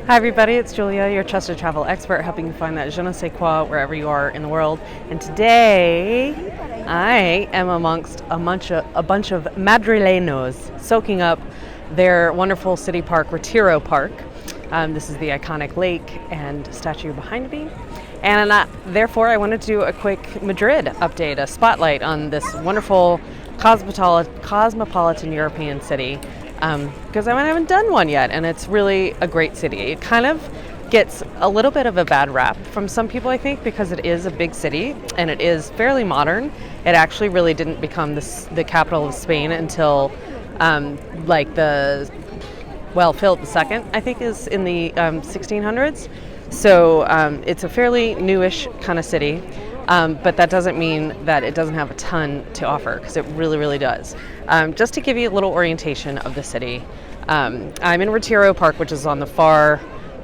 Hi everybody, it's Julia, your trusted travel expert, helping you find that je ne sais quoi wherever you are in the world. And today, I am amongst a bunch of Madrileños soaking up their wonderful city park, Retiro Park. This is the iconic lake and statue behind me. And therefore, I wanted to do a quick Madrid update, a spotlight on this wonderful cosmopolitan European city. Because I haven't done one yet, and it's really a great city. It kind of gets a little bit of a bad rap from some people, I think, because it is a big city and it is fairly modern. It actually really didn't become the capital of Spain until Philip II, I think, is in the 1600s. So it's a fairly newish kind of city. But that doesn't mean that it doesn't have a ton to offer, because it really, really does. Just to give you a little orientation of the city, I'm in Retiro Park, which is on the far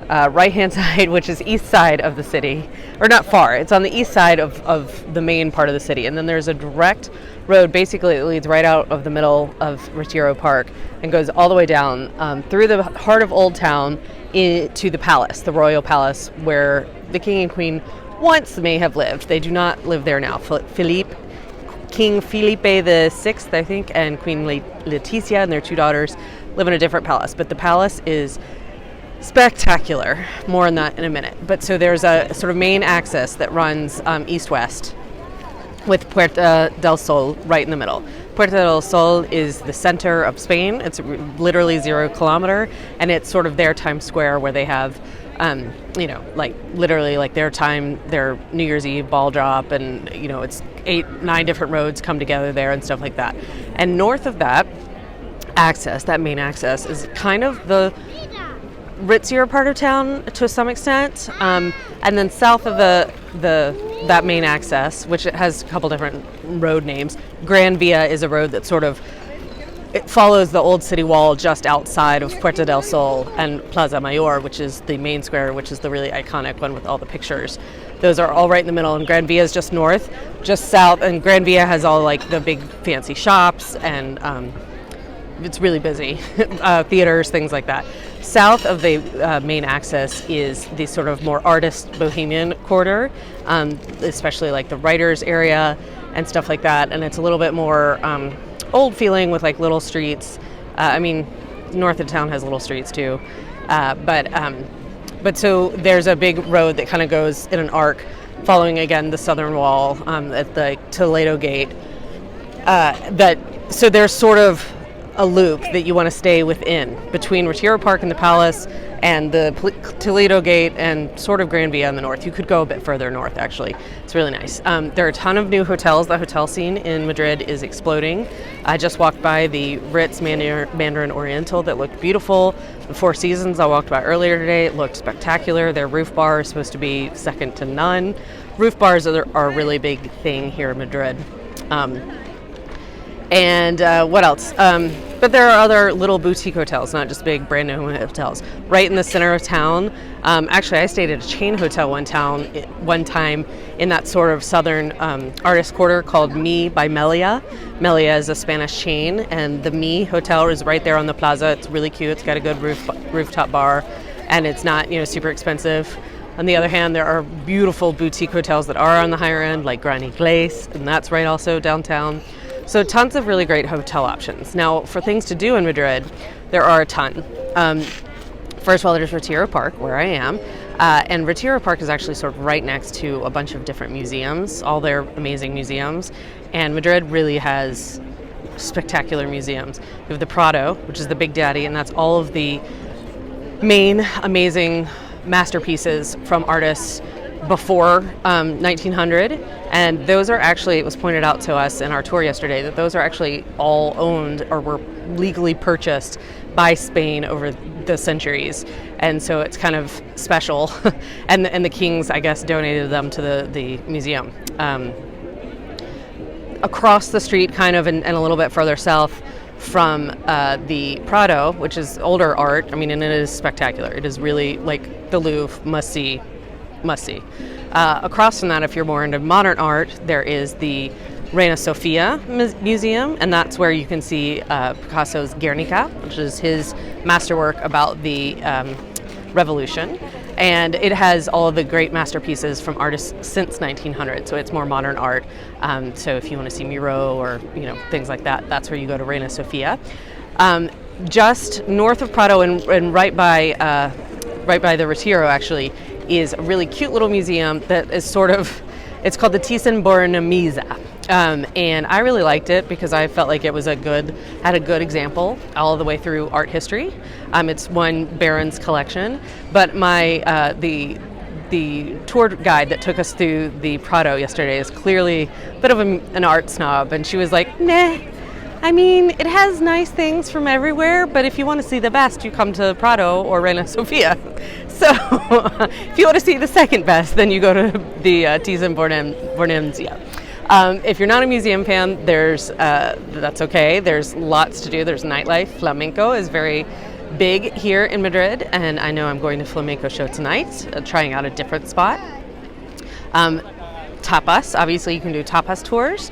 right-hand side, which is east side of the city. Or not far, it's on the east side of the main part of the city. And then there's a direct road, basically it leads right out of the middle of Retiro Park and goes all the way down through the heart of Old Town to the palace, the royal palace, where the king and queen once may have lived. They do not live there now. King Felipe VI, I think, and Queen Letizia and their two daughters live in a different palace. But the palace is spectacular. More on that in a minute. But so there's a sort of main axis that runs east-west with Puerta del Sol right in the middle. Puerta del Sol is the center of Spain. It's literally 0 kilometer, and it's sort of their Times Square where they have literally their New Year's Eve ball drop, and it's 8-9 different roads come together there and stuff like that. And north of that access, that main access, is kind of the ritzier part of town to some extent, and then south of that main access, which it has a couple different road names. Gran Via is a road that it follows the old city wall just outside of Puerta del Sol and Plaza Mayor, which is the main square, which is the really iconic one with all the pictures. Those are all right in the middle, and Gran Via is just north, just south, and Gran Via has all the big fancy shops, and it's really busy, theaters, things like that. South of the main axis is the sort of more artist bohemian quarter, especially the writers area and stuff like that, and it's a little bit more old feeling with little streets. North of town has little streets too, but so there's a big road that kind of goes in an arc, following again the southern wall at the Toledo gate. So there's sort of a loop that you want to stay within between Retiro Park and the Palace and the Toledo Gate and sort of Gran Via in the north. You could go a bit further north, actually. It's really nice. There are a ton of new hotels. The hotel scene in Madrid is exploding. I just walked by the Ritz Mandarin Oriental that looked beautiful. The Four Seasons I walked by earlier today. It looked spectacular. Their roof bar is supposed to be second to none. Roof bars are a really big thing here in Madrid. What else? But there are other little boutique hotels, not just big brand new hotels. Right in the center of town. Actually, I stayed at a chain hotel one time in that sort of southern artist quarter called Mi by Melia. Melia is a Spanish chain, and the Mi Hotel is right there on the plaza. It's really cute. It's got a good rooftop bar, and it's not super expensive. On the other hand, there are beautiful boutique hotels that are on the higher end, like Gran Inglés, and that's right also downtown. So tons of really great hotel options. Now, for things to do in Madrid, there are a ton. First of all, there's Retiro Park, where I am. And Retiro Park is actually sort of right next to a bunch of different museums, all their amazing museums. And Madrid really has spectacular museums. We have the Prado, which is the Big Daddy, and that's all of the main amazing masterpieces from artists before 1900, and those are actually, it was pointed out to us in our tour yesterday, that those are actually all owned or were legally purchased by Spain over the centuries, and so it's kind of special. and the kings, I guess, donated them to the museum. Across the street, kind of, and a little bit further south from the Prado, which is older art, and it is spectacular. It is really the Louvre, must see. Across from that, if you're more into modern art, there is the Reina Sofia Museum, and that's where you can see Picasso's Guernica, which is his masterwork about the Revolution, and it has all of the great masterpieces from artists since 1900. So it's more modern art. So if you want to see Miro or things like that, that's where you go to Reina Sofia. Just north of Prado and right by the Retiro actually is a really cute little museum that is it's called the Thyssen-Bornemisza. And I really liked it because I felt like it was had a good example all the way through art history. It's one Barron's collection, but the tour guide that took us through the Prado yesterday is clearly a bit of an art snob, and she was like, nah, I mean, it has nice things from everywhere, but if you want to see the best, you come to Prado or Reina Sofia. So if you want to see the second best, then you go to the Thyssen-Bornemisza. If you're not a museum fan, that's okay. There's lots to do. There's nightlife. Flamenco is very big here in Madrid, and I know I'm going to flamenco show tonight, trying out a different spot. Tapas, obviously you can do tapas tours.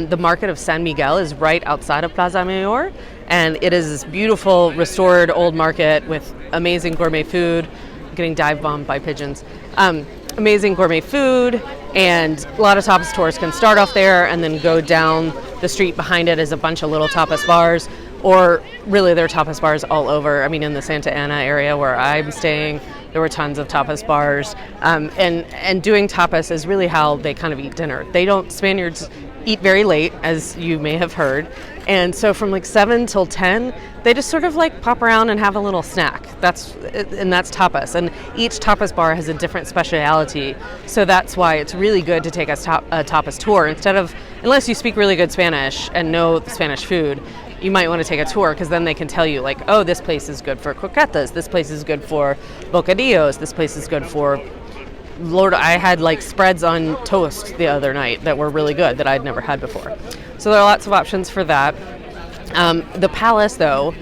The market of San Miguel is right outside of Plaza Mayor, and it is this beautiful restored old market with amazing gourmet food. Getting dive bombed by pigeons. Amazing gourmet food, and a lot of tapas tours can start off there and then go down the street behind it is a bunch of little tapas bars, or really there are tapas bars all over. I mean, in the Santa Ana area where I'm staying, there were tons of tapas bars, and doing tapas is really how they kind of eat dinner. Spaniards eat very late, as you may have heard, and so from like 7 till 10, they just sort of like pop around and have a little snack. That's tapas, and each tapas bar has a different speciality, so that's why it's really good to take a tapas tour unless you speak really good Spanish and know the Spanish food. You might want to take a tour, because then they can tell you, like, oh, this place is good for croquetas, this place is good for bocadillos, this place is good for... Lord, I had like spreads on toast the other night that were really good that I'd never had before. So there are lots of options for that. The Palace, though,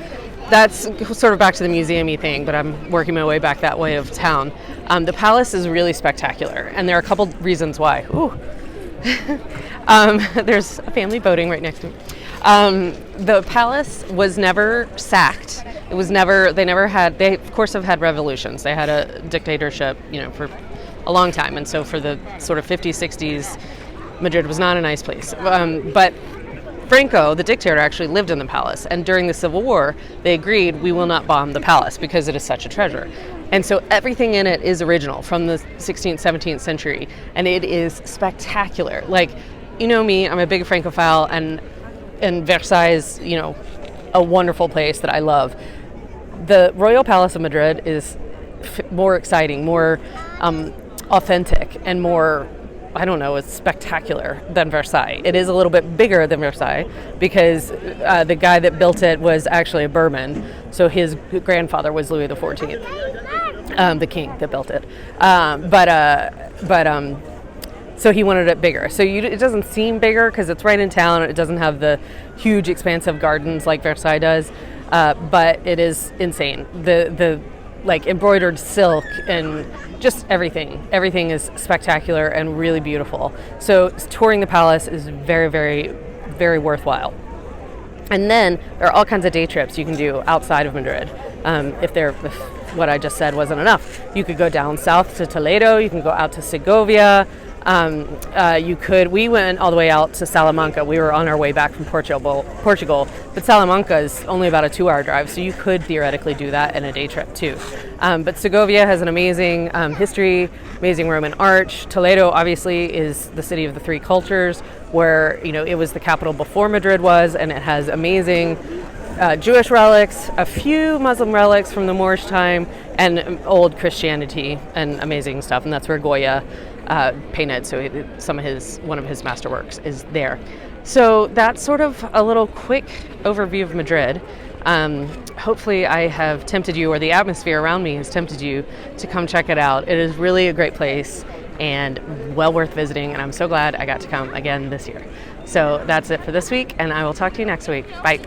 that's sort of back to the museum-y thing, but I'm working my way back that way of town. The Palace is really spectacular, and there are a couple reasons why. Ooh. There's a family boating right next to me. The Palace was never sacked. They of course have had revolutions. They had a dictatorship, for a long time, and so for the sort of 50s, 60s, Madrid was not a nice place. But Franco, the dictator, actually lived in the palace, and during the Civil War, they agreed, we will not bomb the palace because it is such a treasure. And so everything in it is original from the 16th, 17th century, and it is spectacular. Like, me, I'm a big Francophile, and Versailles is, a wonderful place that I love. The Royal Palace of Madrid is more exciting, more authentic, and more, it's spectacular than Versailles. It is a little bit bigger than Versailles because the guy that built it was actually a Bourbon, so his grandfather was Louis XIV, the king that built it. So he wanted it bigger. So it doesn't seem bigger because it's right in town. It doesn't have the huge, expansive gardens like Versailles does, but it is insane. The like embroidered silk and just everything is spectacular and really beautiful. So touring the palace is very, very, very worthwhile. And then there are all kinds of day trips you can do outside of Madrid. If what I just said wasn't enough, you could go down south to Toledo. You can go out to Segovia. We went all the way out to Salamanca. We were on our way back from Portugal, but Salamanca is only about a 2-hour drive, so you could theoretically do that in a day trip too. But Segovia has an amazing history, amazing Roman arch. Toledo obviously is the city of the three cultures, where it was the capital before Madrid was, and it has amazing Jewish relics, a few Muslim relics from the Moorish time, and old Christianity and amazing stuff. And that's where Goya painted. So one of his masterworks is there. So that's sort of a little quick overview of Madrid. Hopefully I have tempted you, or the atmosphere around me has tempted you to come check it out. It is really a great place and well worth visiting, and I'm so glad I got to come again this year. So that's it for this week, and I will talk to you next week. Bye.